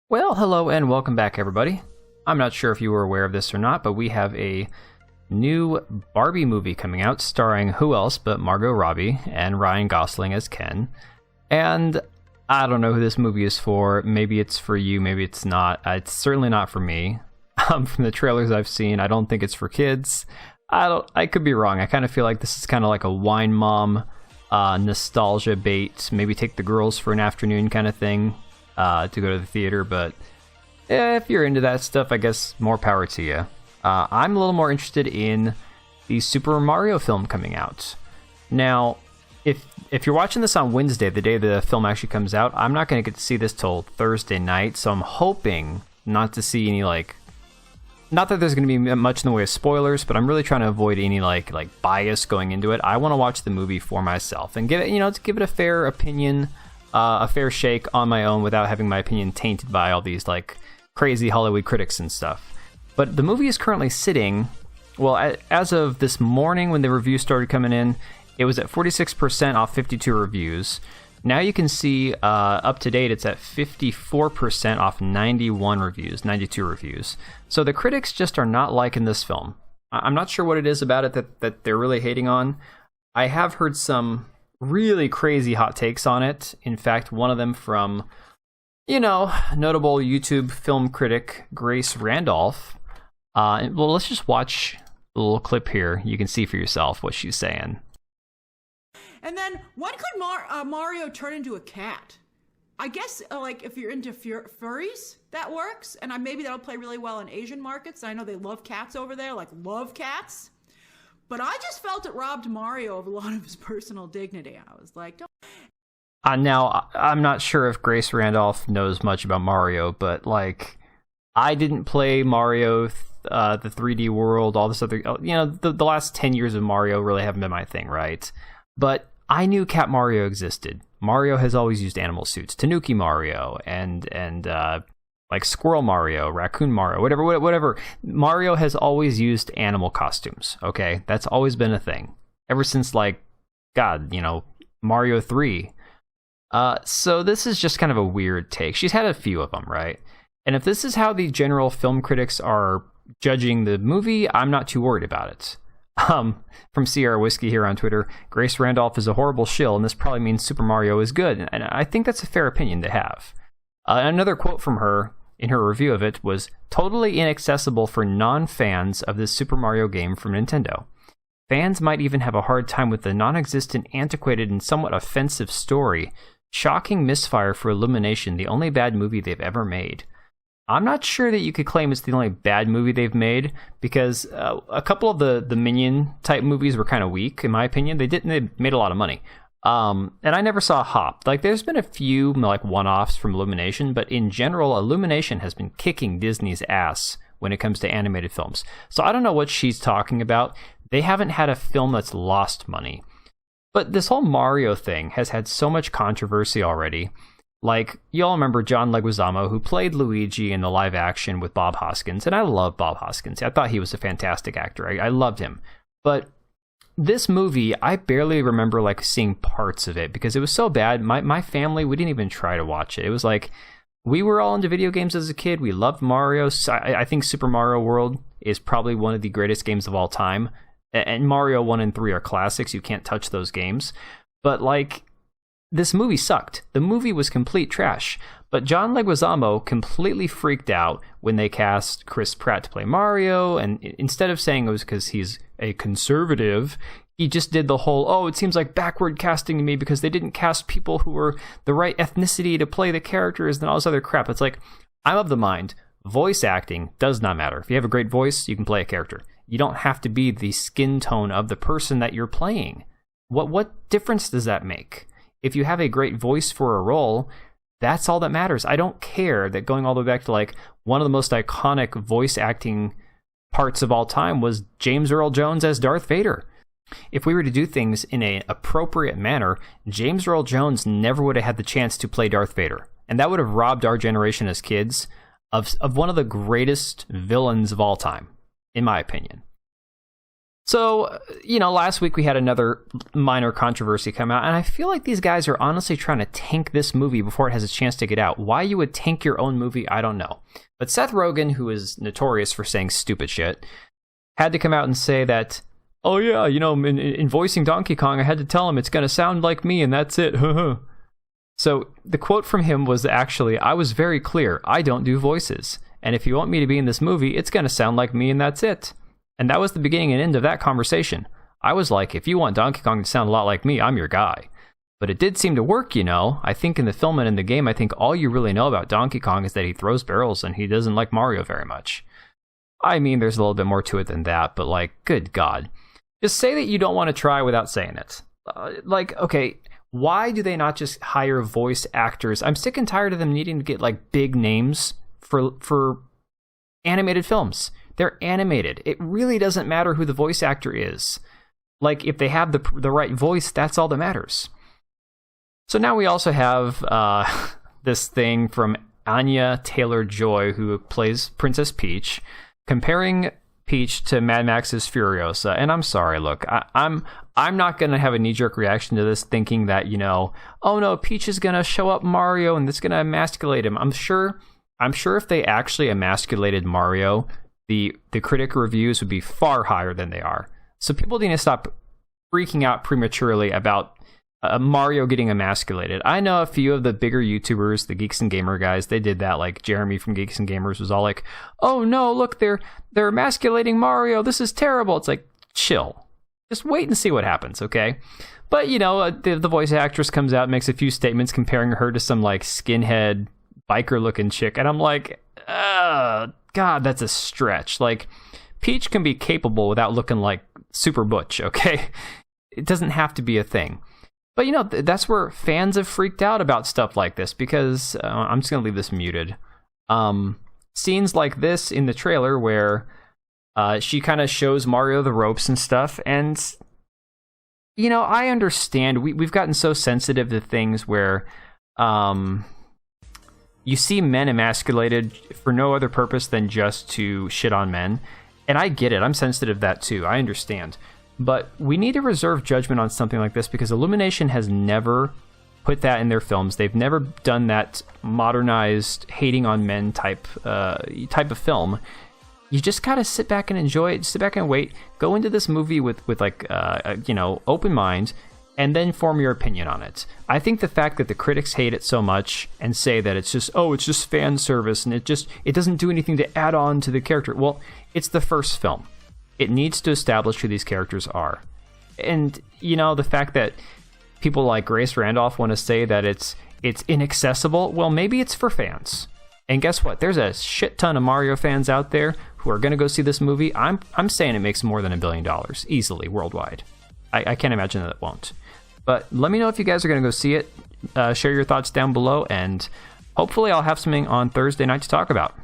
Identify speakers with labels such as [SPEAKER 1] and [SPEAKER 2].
[SPEAKER 1] Well, hello and welcome back, everybody. I'm not sure if you were aware of this or not, but we have a new Barbie movie coming out starring who else but Margot Robbie and Ryan Gosling as Ken. And I don't know who this movie is for. Maybe it's for you, maybe it's not. It's certainly not for me. From the trailers I've seen, I don't think it's for kids. I could be wrong. I kind of feel like this is kind of like a wine mom nostalgia bait, maybe take the girls for an afternoon kind of thing. To go to the theater, but if you're into that stuff, I guess more power to you. I'm a little more interested in the Super Mario film coming out. Now, if you're watching this on Wednesday, the day the film actually comes out, I'm not going to get to see this till Thursday night, so I'm hoping not to see any, not that there's going to be much in the way of spoilers, but I'm really trying to avoid any like bias going into it. I want to watch the movie for myself and give it, to give it a fair opinion, a fair shake on my own without having my opinion tainted by all these crazy Hollywood critics and stuff. But the movie is currently sitting, well, as of this morning when the reviews started coming in, it was at 46% off 52 reviews. Now you can see up to date it's at 54% off 91 reviews, 92 reviews. So the critics just are not liking this film. I'm not sure what it is about it that they're really hating on. I have heard some really crazy hot takes on it. In fact, one of them from, notable YouTube film critic Grace Randolph. Well, let's just watch a little clip here. You can see for yourself what she's saying.
[SPEAKER 2] And then, when could Mario turn into a cat? I guess, if you're into furries, that works. And maybe that'll play really well in Asian markets. I know they love cats over there, love cats. But I just felt it robbed Mario of a lot of his personal dignity. I was like, don't.
[SPEAKER 1] Now, I'm not sure if Grace Randolph knows much about Mario, but, I didn't play Mario, the 3D World, all this other, the last 10 years of Mario really haven't been my thing, right? But I knew Cat Mario existed. Mario has always used animal suits. Tanuki Mario and Squirrel Mario, Raccoon Mario, whatever. Mario has always used animal costumes, okay? That's always been a thing. Ever since, Mario 3. So this is just kind of a weird take. She's had a few of them, right? And if this is how the general film critics are judging the movie, I'm not too worried about it. From Sierra Whiskey here on Twitter, Grace Randolph is a horrible shill, and this probably means Super Mario is good. And I think that's a fair opinion to have. Another quote from her in her review of it was, "Totally inaccessible for non-fans of this Super Mario game from Nintendo. Fans might even have a hard time with the non-existent, antiquated, and somewhat offensive story. Shocking misfire for Illumination, the only bad movie they've ever made." I'm not sure that you could claim it's the only bad movie they've made, because a couple of the Minion-type movies were kind of weak, in my opinion. They made a lot of money. And I never saw Hop. There's been a few, one-offs from Illumination, but in general, Illumination has been kicking Disney's ass when it comes to animated films. So I don't know what she's talking about. They haven't had a film that's lost money. But this whole Mario thing has had so much controversy already. You all remember John Leguizamo, who played Luigi in the live action with Bob Hoskins, and I love Bob Hoskins. I thought he was a fantastic actor. I loved him. But this movie, I barely remember seeing parts of it because it was so bad. My family, we didn't even try to watch it. It was we were all into video games as a kid. We loved Mario. I think Super Mario World is probably one of the greatest games of all time. And Mario 1 and 3 are classics. You can't touch those games. But this movie sucked. The movie was complete trash. But John Leguizamo completely freaked out when they cast Chris Pratt to play Mario, and instead of saying it was because he's a conservative, he just did the whole, it seems like backward casting to me because they didn't cast people who were the right ethnicity to play the characters and all this other crap. It's I'm of the mind, voice acting does not matter. If you have a great voice, you can play a character. You don't have to be the skin tone of the person that you're playing. What difference does that make? If you have a great voice for a role, that's all that matters. I don't care that going all the way back to one of the most iconic voice acting parts of all time was James Earl Jones as Darth Vader. If we were to do things in an appropriate manner, James Earl Jones never would have had the chance to play Darth Vader. And that would have robbed our generation as kids of one of the greatest villains of all time, in my opinion. So, last week we had another minor controversy come out, and I feel like these guys are honestly trying to tank this movie before it has a chance to get out. Why you would tank your own movie, I don't know. But Seth Rogen, who is notorious for saying stupid shit, had to come out and say that, oh yeah, in voicing Donkey Kong, I had to tell him it's going to sound like me, and that's it. So the quote from him was actually, I was very clear, I don't do voices. And if you want me to be in this movie, it's going to sound like me, and that's it. And that was the beginning and end of that conversation. I was like, if you want Donkey Kong to sound a lot like me, I'm your guy. But it did seem to work, I think in the film and in the game, I think all you really know about Donkey Kong is that he throws barrels and he doesn't like Mario very much. I mean, there's a little bit more to it than that, but good God. Just say that you don't want to try without saying it. Okay, why do they not just hire voice actors? I'm sick and tired of them needing to get big names for animated films. They're animated. It really doesn't matter who the voice actor is. If they have the right voice, that's all that matters. So now we also have this thing from Anya TaylorJoy, who plays Princess Peach, comparing Peach to Mad Max's Furiosa. And I'm sorry, look, I'm not going to have a knee-jerk reaction to this thinking that, oh no, Peach is going to show up Mario and it's going to emasculate him. I'm sure if they actually emasculated Mario, the critic reviews would be far higher than they are. So people need to stop freaking out prematurely about Mario getting emasculated. I know a few of the bigger YouTubers, the Geeks and Gamer guys, they did that. Like Jeremy from Geeks and Gamers was all like, "Oh no, look, they're emasculating Mario. This is terrible." It's like, chill. Just wait and see what happens, okay? But the voice actress comes out and makes a few statements comparing her to some skinhead biker-looking chick, and I'm like, God, that's a stretch. Peach can be capable without looking like super butch, okay? It doesn't have to be a thing. But, that's where fans have freaked out about stuff like this, because I'm just going to leave this muted. Scenes like this in the trailer where she kind of shows Mario the ropes and stuff, and, I understand. We've gotten so sensitive to things where you see men emasculated for no other purpose than just to shit on men. And I get it. I'm sensitive to that too. I understand. But we need to reserve judgment on something like this because Illumination has never put that in their films. They've never done that modernized hating on men type of film. You just gotta sit back and enjoy it. Sit back and wait. Go into this movie with open mind, and then form your opinion on it. I think the fact that the critics hate it so much and say that it's just fan service and it doesn't do anything to add on to the character. Well, it's the first film. It needs to establish who these characters are. And, the fact that people like Grace Randolph want to say that it's inaccessible, well, maybe it's for fans. And guess what? There's a shit ton of Mario fans out there who are going to go see this movie. I'm saying it makes more than $1 billion, easily, worldwide. I can't imagine that it won't. But let me know if you guys are going to go see it. Share your thoughts down below, and hopefully I'll have something on Thursday night to talk about.